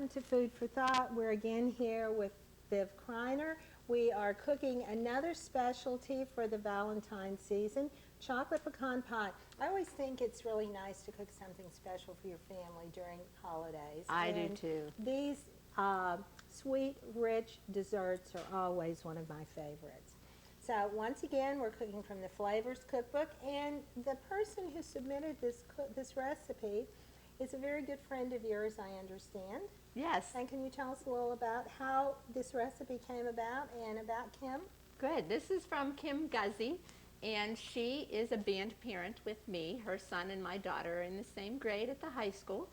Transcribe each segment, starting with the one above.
Welcome to Food for Thought. We're again here with Viv Kreiner. We are cooking another specialty for the Valentine season, chocolate pecan pie. I always think it's really nice to cook something special for your family during holidays. I do too. These sweet, rich desserts are always one of my favorites. So once again, we're cooking from the Flavors Cookbook, and the person who submitted this recipe is a very good friend of yours, I understand. Yes. And can you tell us a little about how this recipe came about and about Kim? Good. This is from Kim Guzzi, and she is a band parent with me. Her son and my daughter are in the same grade at the high school.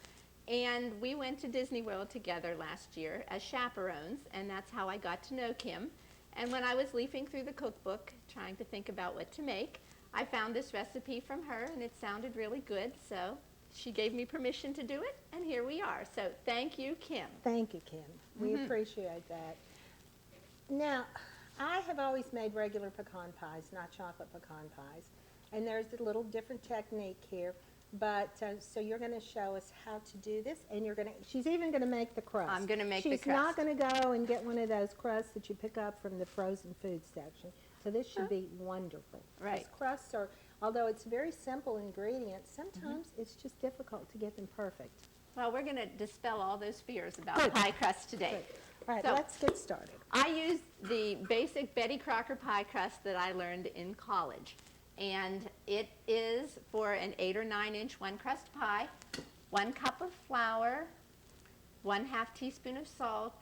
And we went to Disney World together last year as chaperones, and that's how I got to know Kim. And when I was leafing through the cookbook, trying to think about what to make, I found this recipe from her, and it sounded really good, so she gave me permission to do it, and here we are. So thank you, Kim. Thank you, Kim. We appreciate that. Now, I have always made regular pecan pies, not chocolate pecan pies. And there's a little different technique here. But so you're going to show us how to do this, and she's even going to make the crust. I'm going to make the crust. She's not going to go and get one of those crusts that you pick up from the frozen food section. So this should be wonderful. Right. These crusts are, although it's very simple ingredients, sometimes it's just difficult to get them perfect. Well, we're going to dispel all those fears about pie crust today. Good. All right, So, let's get started. I used the basic Betty Crocker pie crust that I learned in college. And it is for an 8 or 9 inch one crust pie, 1 cup of flour, 1/2 teaspoon of salt,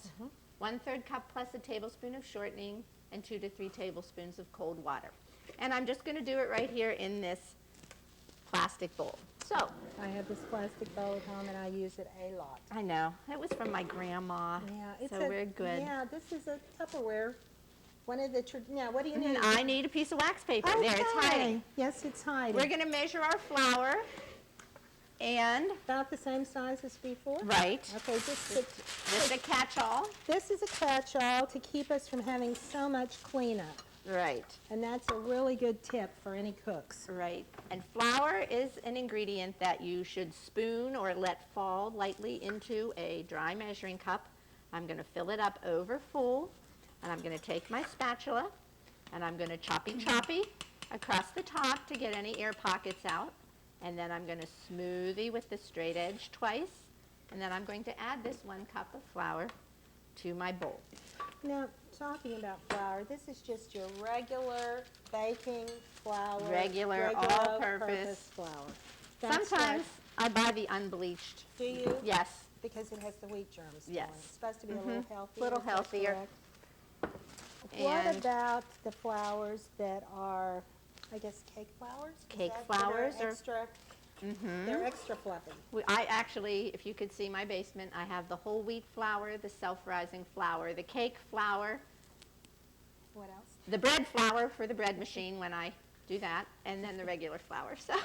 1/3 cup plus a tablespoon of shortening, and 2 to 3 tablespoons of cold water. And I'm just going to do it right here in this plastic bowl. So, I have this plastic bowl at home, and I use it a lot. I know, it was from my grandma, Yeah, so we're good. Yeah, this is a Tupperware. One of the, now what do you need? I need a piece of wax paper. Okay. There, it's hiding. Yes, it's hiding. We're going to measure our flour, and about the same size as before? right, Okay, just a catch-all. this is a catch-all to keep us from having so much cleanup. Right, And that's a really good tip for any cooks. right. And flour is an ingredient that you should spoon or let fall lightly into a dry measuring cup. I'm going to fill it up over full, and I'm going to take my spatula, and I'm going to choppy across the top to get any air pockets out. And then I'm going to smoothie with the straight edge twice, and then I'm going to add this 1 cup of flour to my bowl. Now, talking about flour, this is just your regular baking flour. Regular all-purpose flour. That's Sometimes I buy the unbleached. Do you? Yes. Because it has the wheat germs. Yes. It's supposed to be a little healthier. Little is that healthier. correct? What And about the flours that are, I guess, cake flours? Is Cake that- that flours are are- extra. They're extra fluffy. I actually, if you could see my basement, I have the whole wheat flour, the self-rising flour, the cake flour, What else? the bread flour for the bread machine when I do that, and then the regular flour. So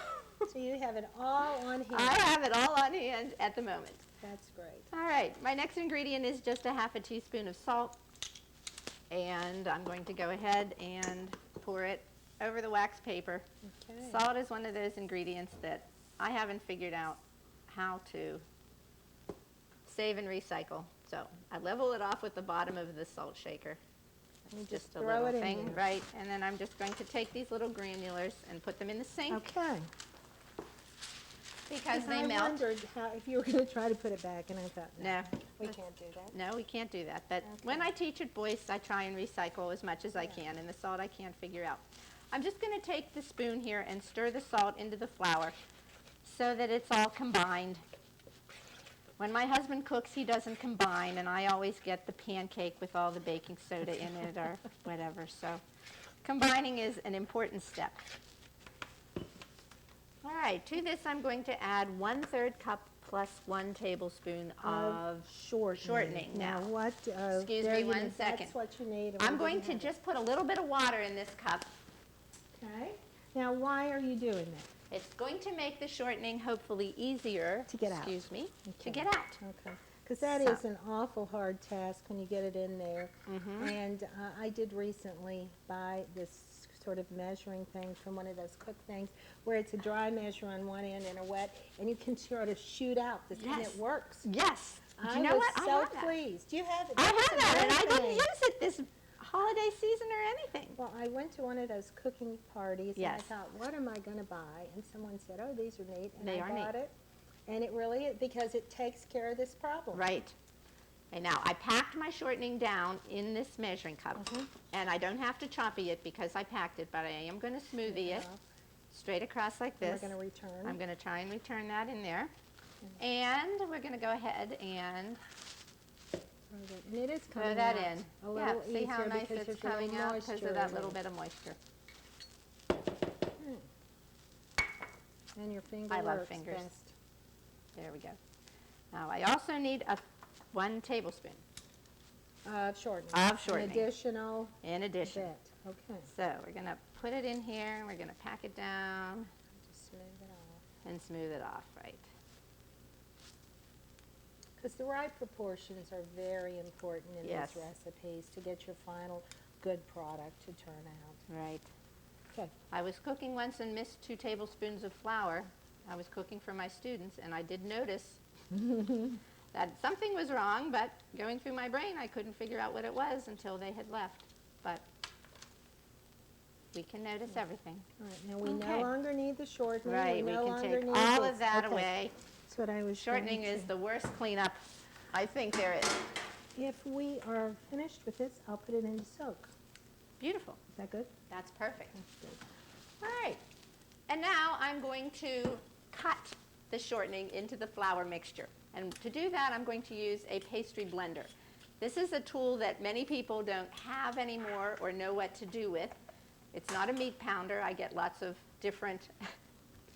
So you have it all on hand. I have it all on hand at the moment. That's great. All right, my next ingredient is just a 1/2 teaspoon of salt, and I'm going to go ahead and pour it over the wax paper. Okay. Salt is one of those ingredients that I haven't figured out how to save and recycle. So I level it off with the bottom of the salt shaker. You Just a throw little it in thing, there. right? And then I'm just going to take these little granulars and put them in the sink Okay. because they I melt. wondered how, if you were going to try to put it back, and I thought, No. we can't do that. No, we can't do that. But when I teach at Boyce, I try and recycle as much as I can, and the salt I can't figure out. I'm just going to take the spoon here and stir the salt into the flour so that it's all combined. When my husband cooks, he doesn't combine, and I always get the pancake with all the baking soda in it or whatever. So combining is an important step. All right, to this I'm going to add 1/3 cup plus 1 tablespoon of shortening. Now, Now, what? excuse there me you one go. second. That's what you need. and I'm we going didn't to have it. just put a little bit of water in this cup. Okay. Now, why are you doing that? It's going to make the shortening hopefully easier. To get out. Excuse me. Okay. To get out. Okay. Because that So. is an awful hard task when you get it in there. And I did recently buy this sort of measuring thing from one of those cook things where it's a dry measure on one end and a wet, and you can sort of shoot out this, and Yes. it works. Yes. I you know was what? I so have that. pleased. You have it. I That was have that, and I didn't amazing. use it this holiday season or anything. Well, I went to one of those cooking parties, Yes. and I thought, what am I going to buy? And someone said, oh, these are neat, and They I are neat. bought it. And it really is, because it takes care of this problem. Right. And now, I packed my shortening down in this measuring cup, and I don't have to choppy it because I packed it, but I am going to smoothie it straight across like And this. we're going to return. I'm going to try and return that in there. And we're going to go ahead and And it is throw coming that out in. a Yeah, little see how easier nice because it's there's a little coming out because moisture of that in little it. bit of moisture. And your finger I love works fingers. best. There we go. Now, I also need 1 tablespoon Shortening. of shortening An additional in addition. bit. Okay. So we're going to put it in here, and we're going to pack it down Just smooth it off. and smooth it off, right? Because the right proportions are very important in Yes. these recipes to get your final good product to turn out. Right. Okay. I was cooking once and missed 2 tablespoons of flour. I was cooking for my students, and I did notice that something was wrong, but going through my brain, I couldn't figure out what it was until they had left. But we can notice everything. All right. Now we Okay. no longer need the shortening. Right, we no can longer take need all this. of that Okay. away. That's what I was Shortening going is to. the worst cleanup I think there is. If we are finished with this, I'll put it into soak. Beautiful. Is that good? That's perfect. That's good. All right. And now I'm going to cut the shortening into the flour mixture. And to do that, I'm going to use a pastry blender. This is a tool that many people don't have anymore or know what to do with. It's not a meat pounder. I get lots of different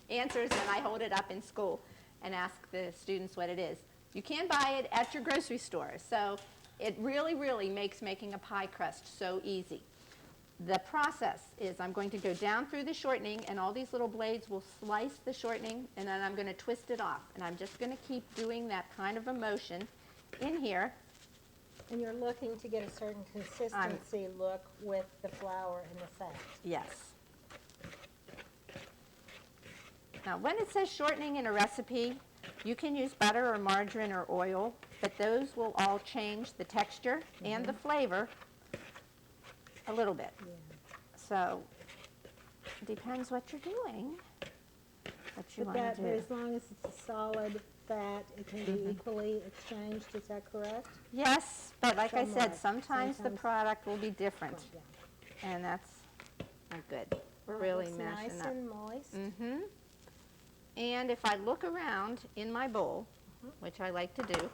answers, and I hold it up in school and ask the students what it is. You can buy it at your grocery store, so it really, really makes making a pie crust so easy. The process is I'm going to go down through the shortening, and all these little blades will slice the shortening, and then I'm going to twist it off. And I'm just going to keep doing that kind of a motion in here. And you're looking to get a certain consistency look with the flour and the fat. Yes. Now, when it says shortening in a recipe, you can use butter or margarine or oil, but those will all change the texture and the flavor a little bit. Yeah. So, it depends what you're doing, what you But want to do. as long as it's a solid fat, it can be equally exchanged. Is that correct? Yes, but like I said, Somewhat. sometimes the Sometimes- product will be different, Well, yeah. and that's not good. We're It really looks mashing nice up. and moist. Mm-hmm. And if I look around in my bowl, which I like to do,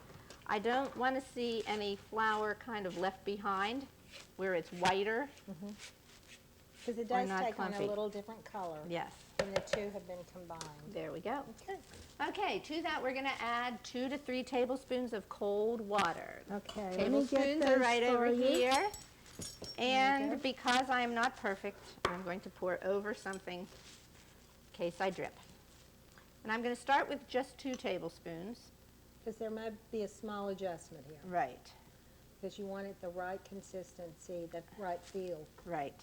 I don't want to see any flour kind of left behind where it's whiter. Because it Or does not take on clumpy. a little different color Yes, when the two have been combined. there we go. Okay. Okay, to that we're going to add 2 to 3 tablespoons of cold water. Okay, let me get Tablespoons those are right for over you. here. go. And because I am not perfect, I'm going to pour over something in case I drip. And I'm going to start with just 2 tablespoons. Because there might be a small adjustment here. Right, Because you want it the right consistency, the right feel. right.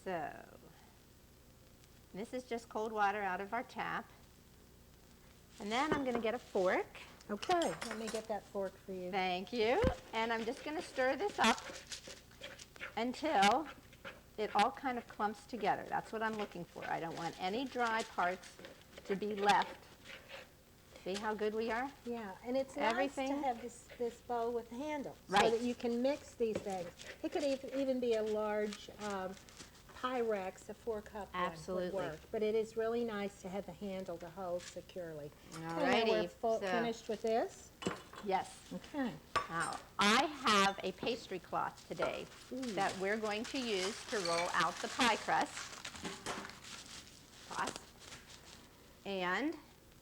So, this is just cold water out of our tap. And then I'm going to get a fork. Okay, let me get that fork for you. Thank you. And I'm just going to stir this up until it all kind of clumps together. That's what I'm looking for. I don't want any dry parts to be left. See how good we are? Yeah, and it's nice Everything- to have this bowl with a handle. So Right. that you can mix these things. It could even be a large Pyrex, a 4-cup one Absolutely. would work. But it is really nice to have a handle to hold securely. Okay, now Alrighty, we're so- finished with this. Yes. Okay. Now, I have a pastry cloth today that we're going to use to roll out the pie crust. Toss. And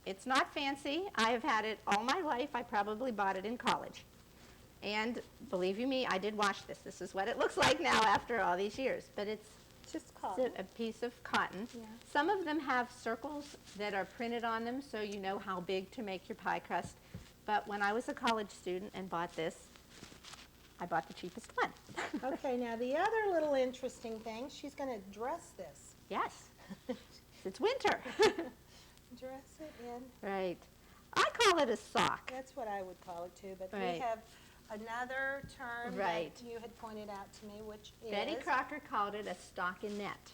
it's not fancy. I have had it all my life. I probably bought it in college. And believe you me, I did wash this. This is what it looks like now after all these years. But it's Just cotton. a piece of cotton. Yeah. Some of them have circles that are printed on them so you know how big to make your pie crust. But when I was a college student and bought this, I bought the cheapest one. Okay, now the other little interesting thing, she's going to dress this. Yes, it's winter. Dress it in. Right. I call it a sock. That's what I would call it too, but we Right. have another term Right. that you had pointed out to me, which is... Betty Crocker called it a stockinette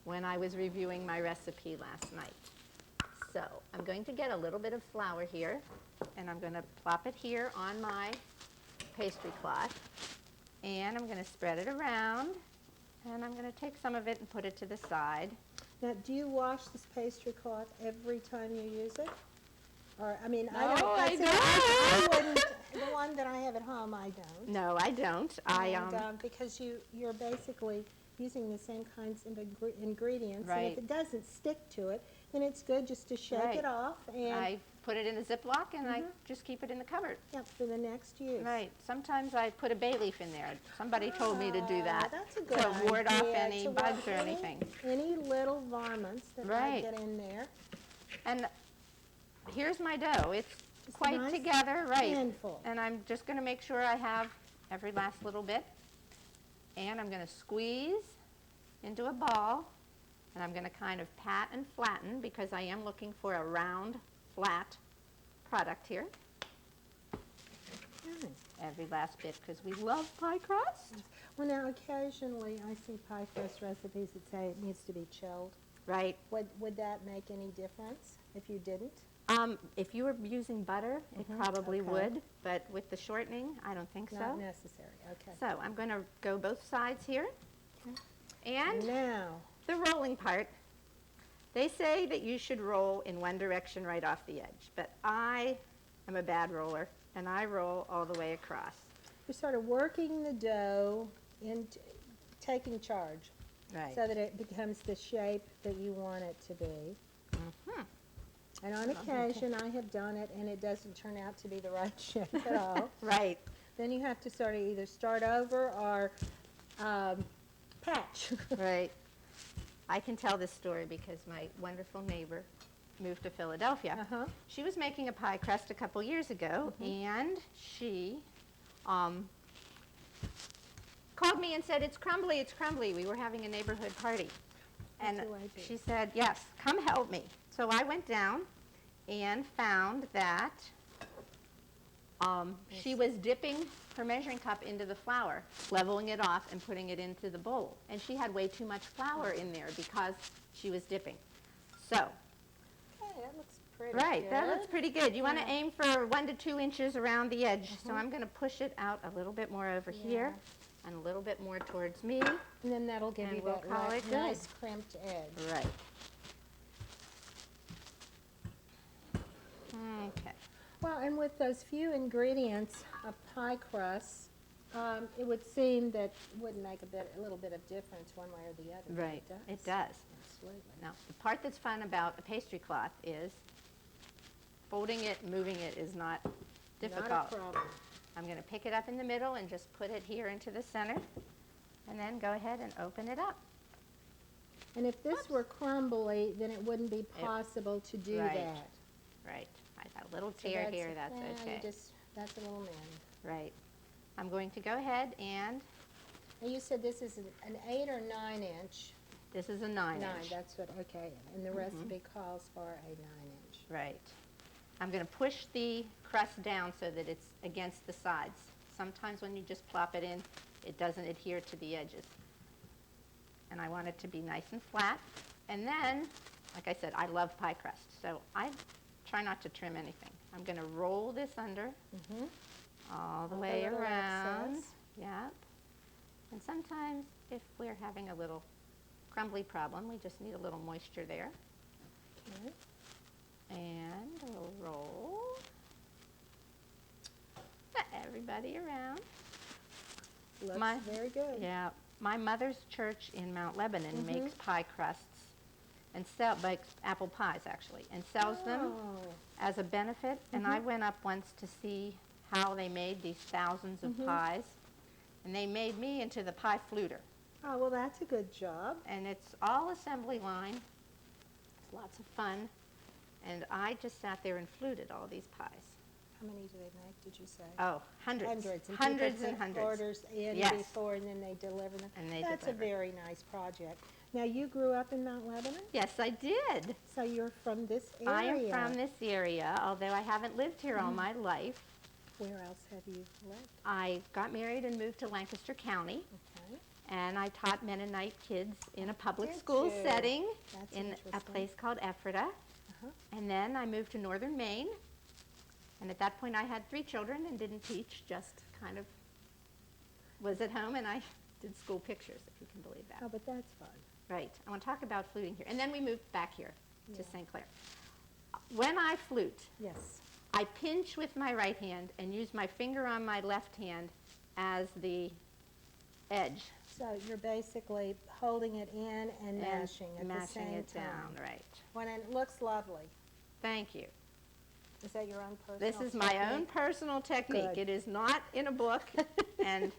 when I was reviewing my recipe last night. So I'm going to get a little bit of flour here, and I'm going to plop it here on my pastry cloth, and I'm going to spread it around, and I'm going to take some of it and put it to the side. Now, do you wash this pastry cloth every time you use it? Or, I mean, No, I don't. I see, don't. I wouldn't. The one that I have at home, I don't. No, I don't. Because you're basically using the same kinds of ingredients. And Right. if it doesn't stick to it, then it's good just to shake Right. it off and I put it in a Ziploc, and I just keep it in the cupboard. yep, for the next use. Right. Sometimes I put a bay leaf in there. Somebody told me to do that. That's a good to ward off idea, any to ward bugs or anything. Any little varmints that might Right. get in there. And here's my dough. It's Just a quite nice together, right? handful. And I'm just going to make sure I have every last little bit. And I'm going to squeeze into a ball. And I'm going to kind of pat and flatten because I am looking for a round, flat product here. Every last bit because we love pie crust. Well, now occasionally I see pie crust recipes that say it needs to be chilled. Right. Would that make any difference if you didn't? If you were using butter, it probably okay. would. But with the shortening, I don't think Not so. necessary. Okay. So I'm going to go both sides here. Okay. And Now, the rolling part, they say that you should roll in one direction right off the edge, but I am a bad roller, and I roll all the way across. you're sort of working the dough and taking charge Right. so that it becomes the shape that you want it to be. Mhm. And on occasion, I have done it, and it doesn't turn out to be the right shape at all. Right. Then you have to sort of either start over or patch. Right. I can tell this story because my wonderful neighbor moved to Philadelphia. Uh-huh. She was making a pie crust a couple years ago, and she called me and said, it's crumbly, it's crumbly. We were having a neighborhood party. And What do I do? she said, yes, come help me. So I went down and found that she was dipping her measuring cup into the flour, leveling it off and putting it into the bowl. And she had way too much flour in there because she was dipping. So, Okay, that looks pretty right, good. that looks pretty good. You want to Yeah. aim for 1 to 2 inches around the edge. So I'm going to push it out a little bit more over here and a little bit more towards me. And then that'll give And you we'll that call it good. nice crimped edge. Right. Okay. Well, and with those few ingredients of pie crust, it would seem that it wouldn't make a little bit of difference one way or the other. but Right. It does. Absolutely. Now, the part that's fun about a pastry cloth is folding it, moving it is not difficult. Not a problem. I'm going to pick it up in the middle and just put it here into the center, and then go ahead and open it up. And if this were crumbly, then it wouldn't be possible to do Right. that. Right. I got a little So tear here, that's yeah, okay. that's a little mend. Right. I'm going to go ahead and, And you said this is an 8 or 9 inch. this is a 9 9, inch. that's what, okay. And the recipe calls for a 9 inch. Right. I'm going to push the crust down so that it's against the sides. Sometimes when you just plop it in, it doesn't adhere to the edges. And I want it to be nice and flat. And then, like I said, I love pie crust, so I try not to trim anything. I'm going to roll this under all the way little around. excess. Yep. And sometimes if we're having a little crumbly problem, we just need a little moisture there. Okay. And we'll roll everybody around. Looks My- very good. Yeah, my mother's church in Mount Lebanon makes pie crusts and makes apple pies actually, and sells them Oh, as a benefit. And I went up once to see how they made these thousands of pies, and they made me into the pie fluter. oh, well, that's a good job. And it's all assembly line. It's lots of fun. And I just sat there and fluted all these pies. How many do they make, did you say? Oh, hundreds. Hundreds. And Hundreds people and put hundreds. orders in Yes. before, and then they deliver them. And they That's deliver. a very nice project. Now, you grew up in Mount Lebanon, Yes, I did. so you're from this area. I am from this area, although I haven't lived here all my life. Where else have you lived? I got married and moved to Lancaster County, Okay. and I taught Mennonite kids in a public Did school you? setting That's in a interesting. place called Ephrata. Uh-huh. And then I moved to northern Maine, and at that point I had 3 children and didn't teach, just kind of was at home, and I did school pictures, if you can believe that. Oh, but that's fun. Right. I want to talk about fluting here. And then we moved back here to Yeah. St. Clair. When I flute, Yes. I pinch with my right hand and use my finger on my left hand as the edge. So you're basically holding it in and mashing at the mashing same it time. down, right. When it looks lovely. Thank you. Is that your own personal This is my own personal technique. Good. It is not in a book, and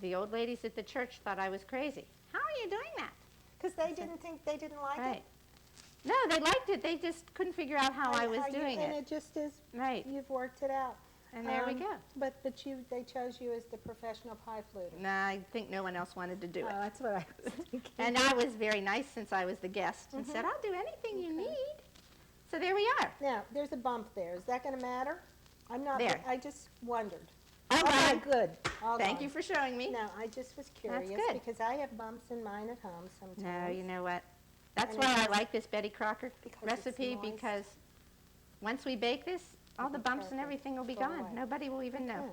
the old ladies at the church thought I was crazy. How are you doing that? Because they didn't think, they didn't like Right. it? No, they liked it. They just couldn't figure out how I was doing And it. it just is, Right. you've worked it out. And there we go. But they chose you as the professional pie fluter. No, I think no one else wanted to do Oh, it. that's what I was thinking. And I was very nice since I was the guest and said, I'll do anything you need. So there we are. Now, there's a bump there. Is that going to matter? I'm not, There. I just wondered. All Okay, right. good. All Thank gone. you for showing me. No, I just was curious good. because I have bumps in mine at home sometimes. No, you know what? That's And why it I has- like this Betty Crocker Because it's recipe, moist. because once we bake this, all the bumps and Perfect. everything will be Go gone. away. Nobody will even know. Okay.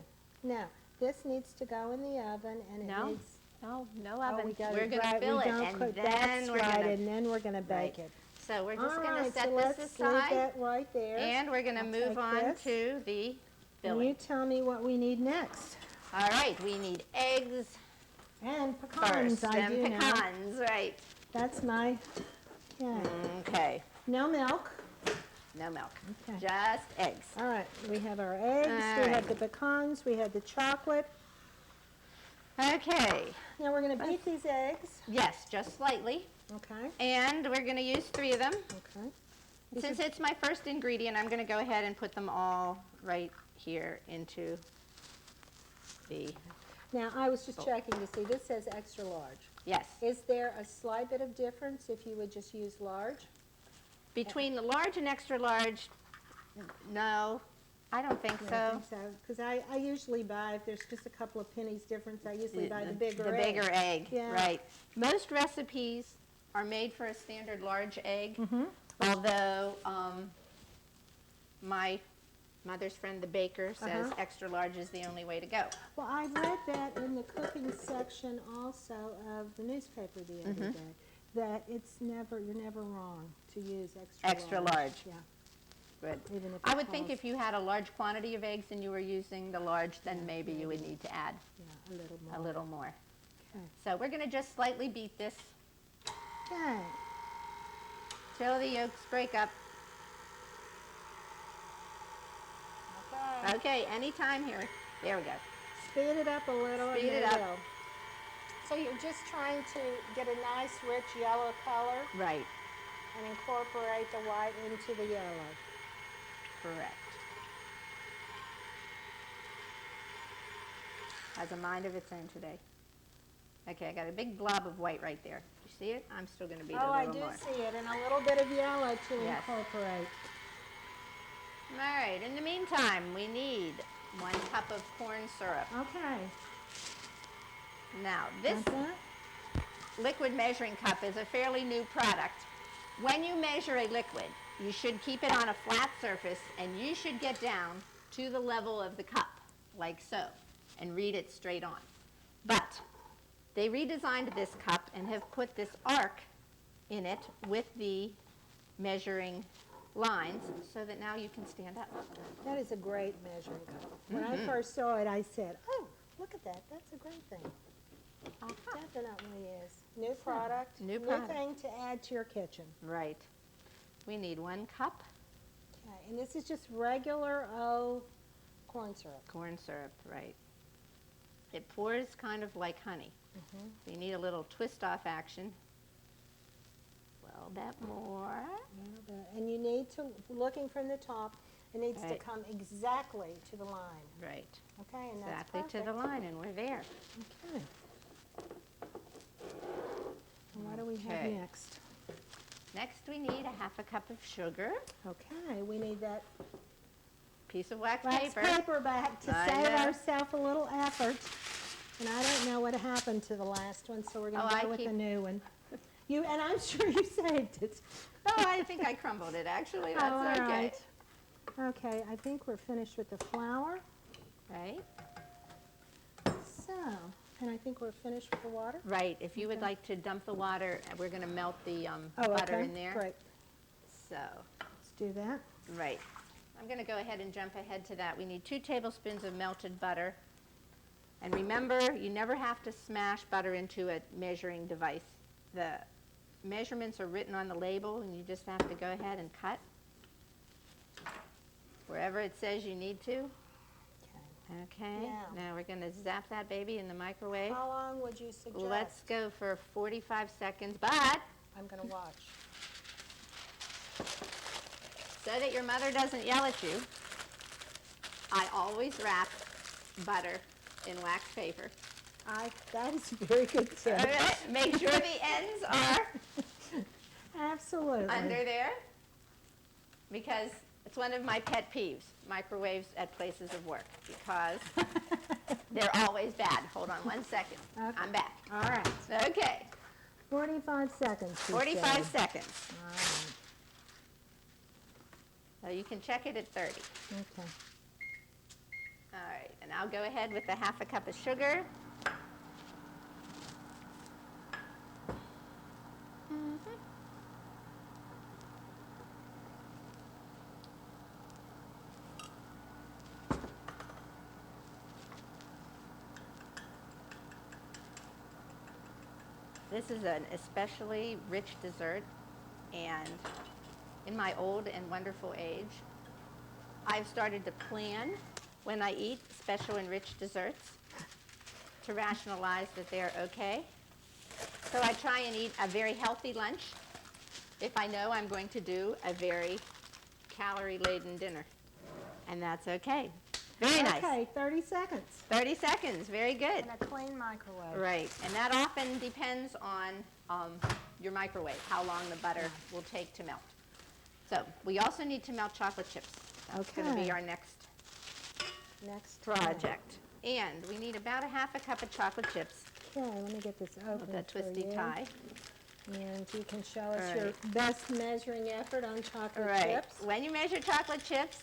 Now, this needs to go in the oven, and it No, needs. No, no Oh, oven. we got We're it going to right. fill We it, don't and cook- then that's we're right, going to. and then we're going to bake Right. it. So we're just All going to right, set so this let's leave aside, that right there. and we're going to I'll move take on this. to the And filling. you tell me what we need next. All right, we need eggs And pecans, first, I and do know. pecans, right? That's my, yeah. Okay, No milk. no milk, Okay. just eggs. All right, we have our eggs, All we right. have the pecans, we have the chocolate. Okay, Now we're going to beat these eggs. yes, just slightly, Okay, and we're going to use 3 of them. okay. This Since is- it's my first ingredient, I'm going to go ahead and put them all right here into the, Now, I was just Oh. checking to see, this says extra large. yes. Is there a slight bit of difference if you would just use large? Between the large and extra large, no, I don't think Yeah, I so. think so, because I usually buy, if there's just a couple of pennies difference, I usually buy the bigger The egg. bigger egg, Yeah. right. Most recipes are made for a standard large egg, Mhm. although my mother's friend, the baker, says Uh-huh. extra large is the only way to go. Well, I read that in the cooking section also of the newspaper the other Mm-hmm. day, that you're never wrong to use extra large. Extra large. Yeah, Good. even if I it would think calls- if you had a large quantity of eggs and you were using the large, then maybe you would need to add Yeah, a little more. a little more. Okay. So we're going to just slightly beat this Okay. till the yolks break up. Okay. Okay, anytime here. There we go. Speed it up a little. and Speed it there up. you go. So you're just trying to get a nice rich yellow color Right, and incorporate the white into the yellow. correct. Has a mind of its own today. Okay, I got a big blob of white right there. You see it? I'm still going to beat it Oh, a I little do more. see it, and a little bit of yellow to Yes. incorporate. All right, in the meantime, we need 1 cup of corn syrup. Okay. Now, this Got that? liquid measuring cup is a fairly new product. When you measure a liquid, you should keep it on a flat surface, and you should get down to the level of the cup, like so, and read it straight on. But they redesigned this cup and have put this arc in it with the measuring lines so that now you can stand up. That is a great measuring cup. When Mm-hmm. I first saw it, I said, oh, look at that. That's a great thing. Uh-huh. Definitely is. New product. New product. thing to add to your kitchen. Right. We need 1 cup Okay, and this is just regular old corn syrup. corn syrup, right. It pours kind of like honey. Mm-hmm. You need a little twist-off action. A little bit more. And you need to, looking from the top, It needs to Right. come exactly to the line. Right. Okay, and that's Exactly to the perfect. line, and we're there. Okay. And what do we have Okay. next? Next, we need a half a cup of sugar, Okay, we need that piece of wax wax paper. paper back to I save know. ourselves a little effort. And I don't know what happened to the last one, so we're Oh, going to I go with keep- the new one. And I'm sure you saved it. Oh, I think I crumbled it, actually. That's all okay. right. Okay, I think we're finished with the flour. Right? So, and I think we're finished with the water. Right. If you would Okay. like to dump the water, we're going to melt the Oh, butter okay, in there. great. So, Let's do that. right. I'm going to go ahead and jump ahead to that. We need 2 tablespoons of melted butter. And remember, you never have to smash butter into a measuring device. The measurements are written on the label, and you just have to go ahead and cut wherever it says you need to. Okay. Okay. Now we're going to zap that baby in the microwave. How long would you suggest? Let's go for 45 seconds, but I'm going to watch. so that your mother doesn't yell at you, I always wrap butter in wax paper. That is a very good tip. All right, make sure the ends are Absolutely. under there, because it's one of my pet peeves, microwaves at places of work, because they're always bad. Hold on 1 second. Okay. I'm back. All right. Okay, 45 seconds. you 45 said. seconds. All right. So you can check it at 30. Okay. All right, and I'll go ahead with the half a cup of sugar. This is an especially rich dessert, and in my old and wonderful age, I've started to plan when I eat special and rich desserts to rationalize that they're okay. So I try and eat a very healthy lunch if I know I'm going to do a very calorie-laden dinner, and that's okay. Very nice. Okay, 30 seconds. 30 seconds, very good. In a clean microwave. Right, and that often depends on your microwave, how long the butter will take to melt. So we also need to melt chocolate chips. That's going to be Okay. our next Next project. And we need about a half a cup of chocolate chips Okay, let me get this with open that for twisty you. tie. And you can show us All your right. best measuring effort on chocolate Right, chips. when you measure chocolate chips,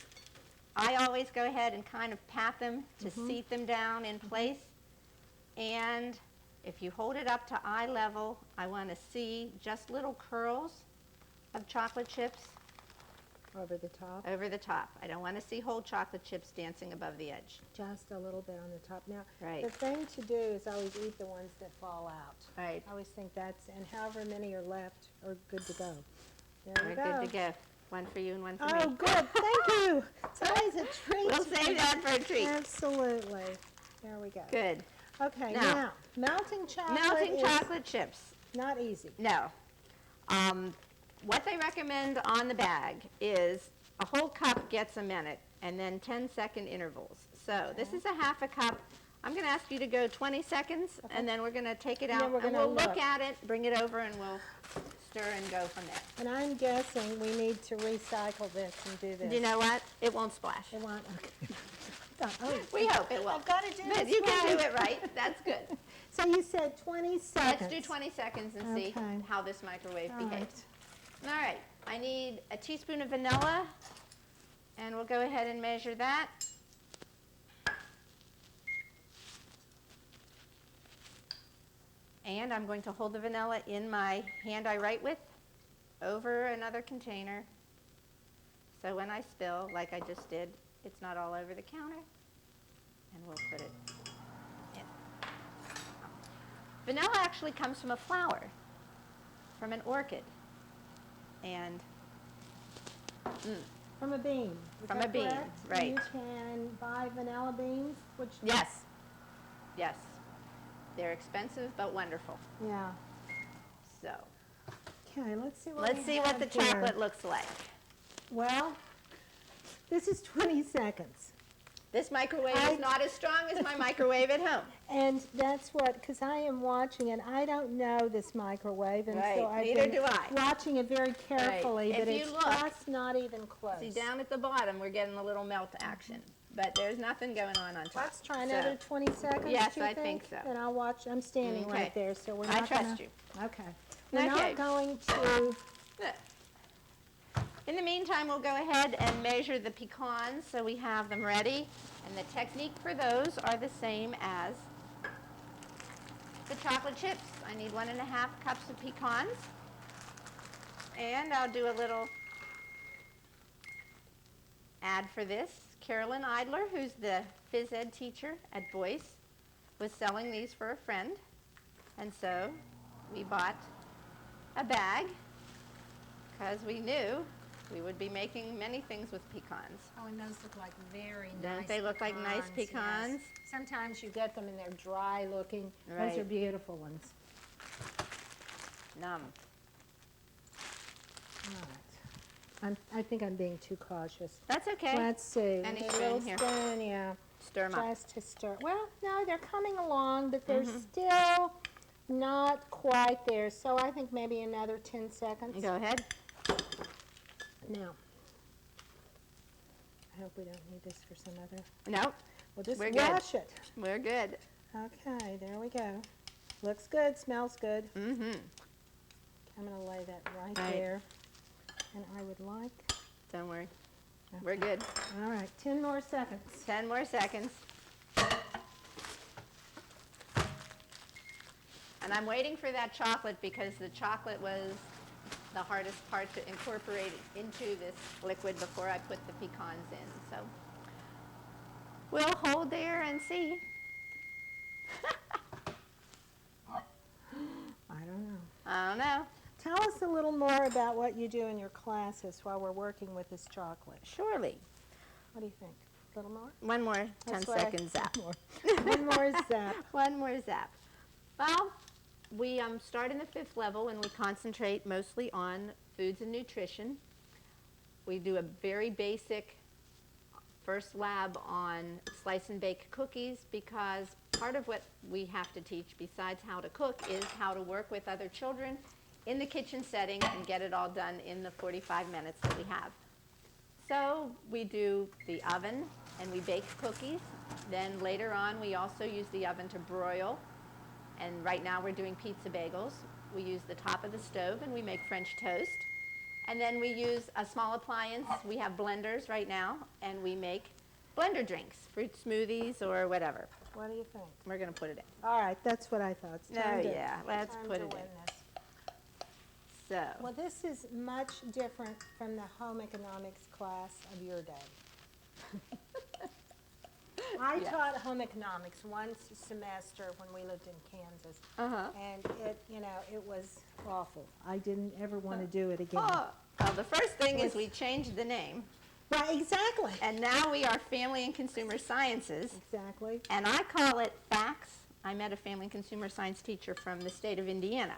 I always go ahead and kind of pat them to seat them down in place. And if you hold it up to eye level, I want to see just little curls of chocolate chips Over the top, over the top. I don't want to see whole chocolate chips dancing above the edge. just a little bit on the top. Now, Right. the thing to do is always eat the ones that fall out. Right. I always think that's, and however many are left are good to go. There We're we go. good to go. One for you and one for Oh, me. good, thank you. It's always a treat. We'll save that for a treat. Absolutely. There we go. Good. Okay, Now, now, melting chocolate Melting is chocolate chips. not easy. No. What they recommend on the bag is a whole cup gets a minute and then 10-second intervals. So this is a half a cup. I'm going to ask you to go 20 seconds, and then we're going to take it And then out, we're and gonna we'll look look. at it, bring it over, and we'll stir and go from there. And I'm guessing we need to recycle this and do this. You know what? It won't splash. It won't, okay. Oh, We hope it will. I've got to do But this you can do right. it right. That's good. So you said 20 seconds. Let's do 20 seconds and see Okay. how this microwave All behaves. All right. I need a teaspoon of vanilla, and we'll go ahead and measure that. And I'm going to hold the vanilla in my hand I write with over another container. So when I spill, like I just did, it's not all over the counter. And we'll put it in. Vanilla actually comes from a flower, from an orchid. And From a bean. Is From that a bean, correct? right. You can buy vanilla beans, which. yes, yes, they're expensive but wonderful. Yeah. So Okay, let's see what let's we see what have the here. chocolate looks like. Well, This is 20 seconds. This microwave is not as strong as my microwave at home. And that's what, because I am watching it, I don't know this microwave, and so I've neither been do I. watching it very carefully, but If you it's look, just not even close. See, down at the bottom, we're getting a little melt action, but there's nothing going on top. Let's try another 20 seconds, Yes, do you I think so. And I'll watch, I'm standing Okay. right there, so we're I not trust you. Okay. We're Okay. not going to, In the meantime, we'll go ahead and measure the pecans so we have them ready. And the technique for those are the same as the chocolate chips. I need 1.5 cups of pecans. And I'll do a little ad for this. Carolyn Idler, who's the phys ed teacher at Boyce, was selling these for a friend. And so we bought a bag because we knew we would be making many things with pecans. oh, and those look like very Don't nice they look like nice yes. pecans? Sometimes you get them and they're dry looking. Right. Those are beautiful ones. Numb. All right. I think I'm being too cautious. That's okay. Let's see. Any A spoon little here? spoon, yeah. Stir them up. Just to stir. Well, no, they're coming along, but they're Mm-hmm. still not quite there. So I think maybe another 10 seconds. Go ahead. Now, I hope we don't need this for some other. Nope, We'll just We're good. wash it. we're good. Okay, there we go. Looks good, smells good. Mm-hmm. I'm going to lay that right Right. there. And I would like, Don't worry. We're good. all right, 10 more seconds. 10 more seconds. And I'm waiting for that chocolate because the chocolate was the hardest part to incorporate into this liquid before I put the pecans in. So we'll hold there and see. I don't know. I don't know. Tell us a little more about what you do in your classes while we're working with this chocolate. Surely. What do you think? A little more? One more 10 That's what I- seconds zap. One more zap. One more zap. Well, we start in the 5th level and we concentrate mostly on foods and nutrition. We do a very basic first lab on slice and bake cookies because part of what we have to teach besides how to cook is how to work with other children in the kitchen setting and get it all done in the 45 minutes that we have. So we do the oven and we bake cookies. Then later on we also use the oven to broil. And right now we're doing pizza bagels. We use the top of the stove and we make French toast. And then we use a small appliance. We have blenders right now and we make blender drinks, fruit smoothies or whatever. What do you think? We're going to put it in. All right, that's what I thought. It's time let's time put to it win in. this. So, Well, this is much different from the home economics class of your day. I Yeah. taught home economics one semester when we lived in Kansas, and it was awful. I didn't ever want to do it again. well, the first thing is we changed the name. Right, exactly. And now we are Family and Consumer Sciences. Exactly. And I call it FACS. I met a family and consumer science teacher from the state of Indiana.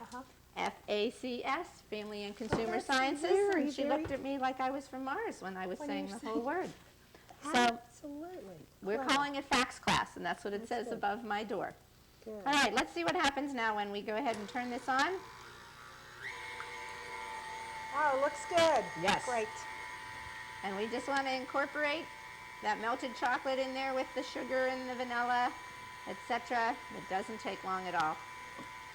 FACS, Family and Consumer that's Sciences. very, And she very- looked at me like I was from Mars when I was When saying you're the whole saying- word. So Absolutely. we're Wow. calling it FACS class, and that's what it That's says good. above my door. Good. All right, let's see what happens now when we go ahead and turn this on. Oh, looks good. Yes. Great. And we just want to incorporate that melted chocolate in there with the sugar and the vanilla, etc. It doesn't take long at all.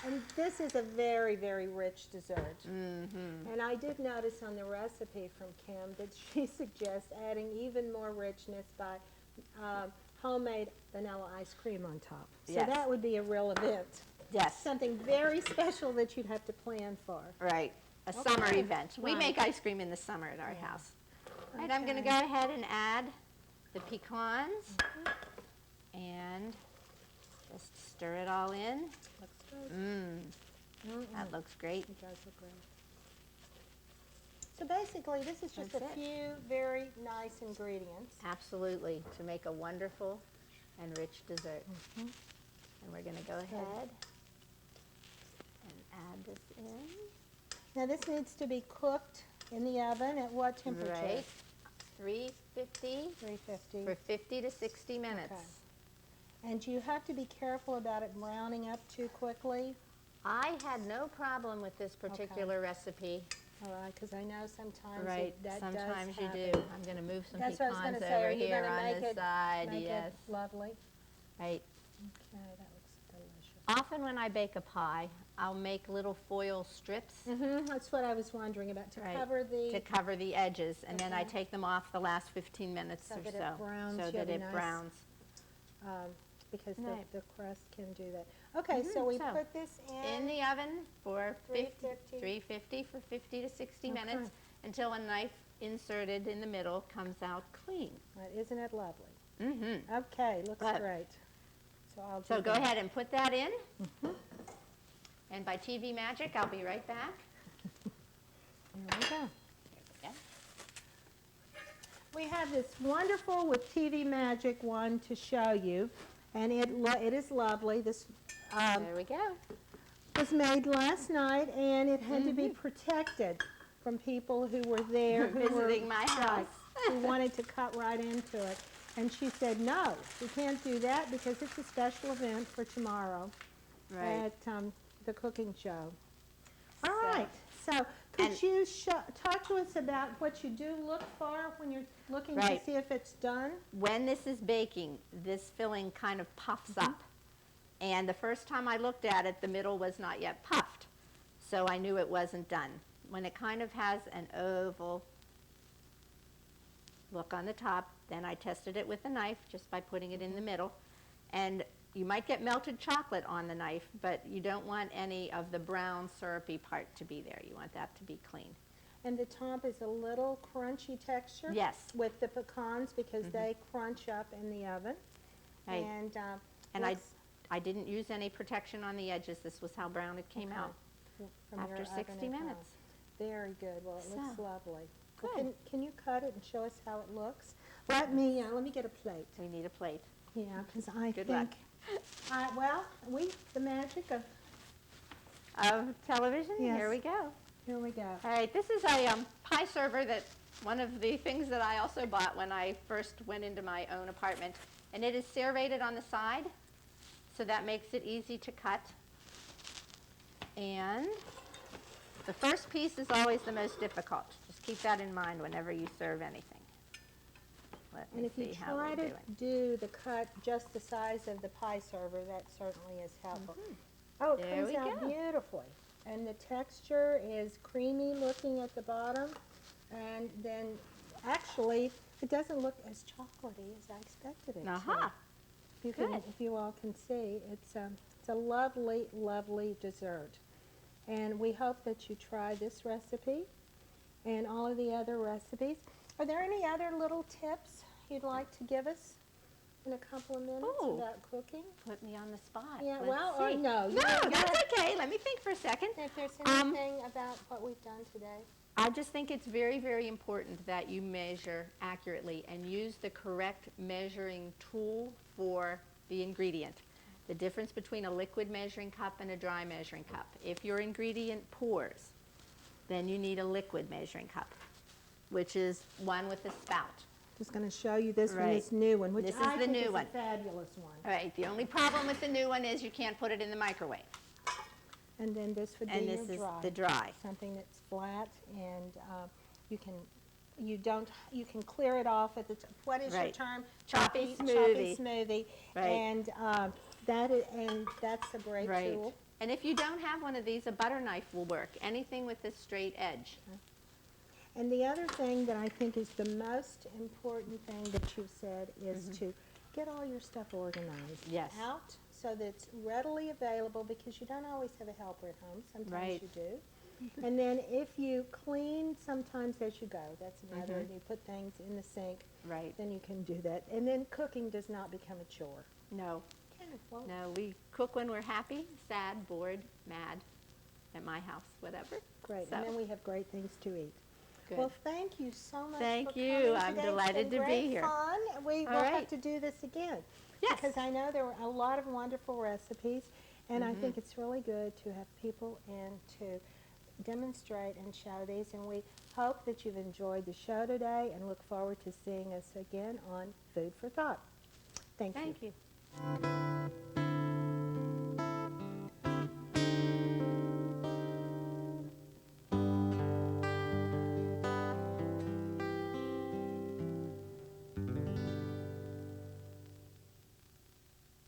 And this is a very, very rich dessert. And I did notice on the recipe from Kim that she suggests adding even more richness by homemade vanilla ice cream on top. So Yes. that would be a real event. Yes. Something very special that you'd have to plan for. Right. A Okay. summer event. We Right. make ice cream in the summer at our house. And I'm going to Okay. go ahead and add the pecans and just stir it all in. Looks good. That looks great. It does look great. So basically, this is just That's a it. few very nice ingredients. Absolutely, to make a wonderful and rich dessert. And we're going to go ahead and add this in. Now this needs to be cooked in the oven at what temperature? Right. 350 350. for 50 to 60 minutes. Okay. And do you have to be careful about it browning up too quickly? I had no problem with this particular recipe. All right, because I know sometimes Right, that sometimes does you happen. do. I'm going to move some That's what I was going pecans to say. over Are you here going to on make the it, side. make Yes. it lovely? Right. Okay, that looks delicious. Often when I bake a pie, I'll make little foil strips That's what I was wondering about, to right, cover the... to cover the edges, and then I Okay. take them off the last 15 minutes So or that it so, browns, so you that have a it nice- browns. because Right. the crust can do that. Okay, so we so put this In the oven for 350. 350 for 50 to 60 Okay. minutes until a knife inserted in the middle comes out clean. Right, isn't it lovely? Mm-hmm. Okay, looks Good. great. So I'll So do go that. ahead and put that in. And by TV magic, I'll be right back. There we go. Yeah. We have this wonderful with TV Magic one to show you, and it is lovely. This There we go. was made last night, and it had to be protected from people who were there, who were Visiting my house. who wanted to cut right into it. And she said, no, we can't do that because it's a special event for tomorrow Right. at the cooking show. All So- right, so could and- you talk to us about what you do look for when you're looking Right. to see if it's done? When this is baking, this filling kind of puffs up. And the first time I looked at it, the middle was not yet puffed. So I knew it wasn't done. When it kind of has an oval look on the top, then I tested it with a knife just by putting it in the middle. And you might get melted chocolate on the knife, but you don't want any of the brown syrupy part to be there. You want that to be clean. And the top is a little crunchy texture? Yes. With the pecans because they crunch up in the oven. Right. And And I didn't use any protection on the edges. This was how brown it came out. from after your 60 oven at home. minutes. Very good. Well, it looks So, lovely. Well, good. can you cut it and show us how it looks? Let me get a plate. We need a plate. Yeah, because I Good think... luck. Well, the magic of... Of television, Yes. here we go. Here we go. All right, this is a pie server that one of the things that I also bought when I first went into my own apartment. And it is serrated on the side, so that makes it easy to cut. And the first piece is always the most difficult. Just keep that in mind whenever you serve anything. Let And me if you see how try we're to doing. do the cut just the size of the pie server, that certainly is helpful. Oh, it There comes we out go. beautifully. And the texture is creamy looking at the bottom. And then, actually, it doesn't look as chocolatey as I expected it to. Aha. You can, Good. if you all can see, it's a lovely, lovely dessert. And we hope that you try this recipe and all of the other recipes. Are there any other little tips you'd like to give us in a couple of minutes Ooh. about cooking? Put me on the spot. Yeah, Let's well, or see. no, No, you- that's okay. Let me think for a second. If there's Um, anything about what we've done today. I just think it's very, very important that you measure accurately and use the correct measuring tool for the ingredient. The difference between a liquid measuring cup and a dry measuring cup. If your ingredient pours, then you need a liquid measuring cup, which is one with a spout. Just going to show you this one, Right. this new one, which This is I the think new is one. a fabulous one. All right, the only problem with the new one is you can't put it in the microwave. And then this would And be this your is dry. the dry. Something that's flat and you can clear it off at the, what is your Right. term? Choppy Choppy smoothie. smoothie. Right. And that's a great Right. tool. And if you don't have one of these, a butter knife will work. Anything with a straight edge. And the other thing that I think is the most important thing that you've said is to get all your stuff organized. Yes. Out so that it's readily available because you don't always have a helper at home. Sometimes Right. you do. And then if you clean sometimes as you go, that's another, you put things in the sink, Right. then you can do that. And then cooking does not become a chore. No. Okay, well, No, we cook when we're happy, sad, bored, mad, at my house, whatever. great. So, And then we have great things to eat. good. Well, thank you so much Thank for you. coming I'm today. delighted It's been to be great here. fun. We will All have right. to do this again. Yes. Because I know there were a lot of wonderful recipes, and I think it's really good to have people in to demonstrate and show these, and we hope that you've enjoyed the show today and look forward to seeing us again on Food for Thought. Thank you. Thank you.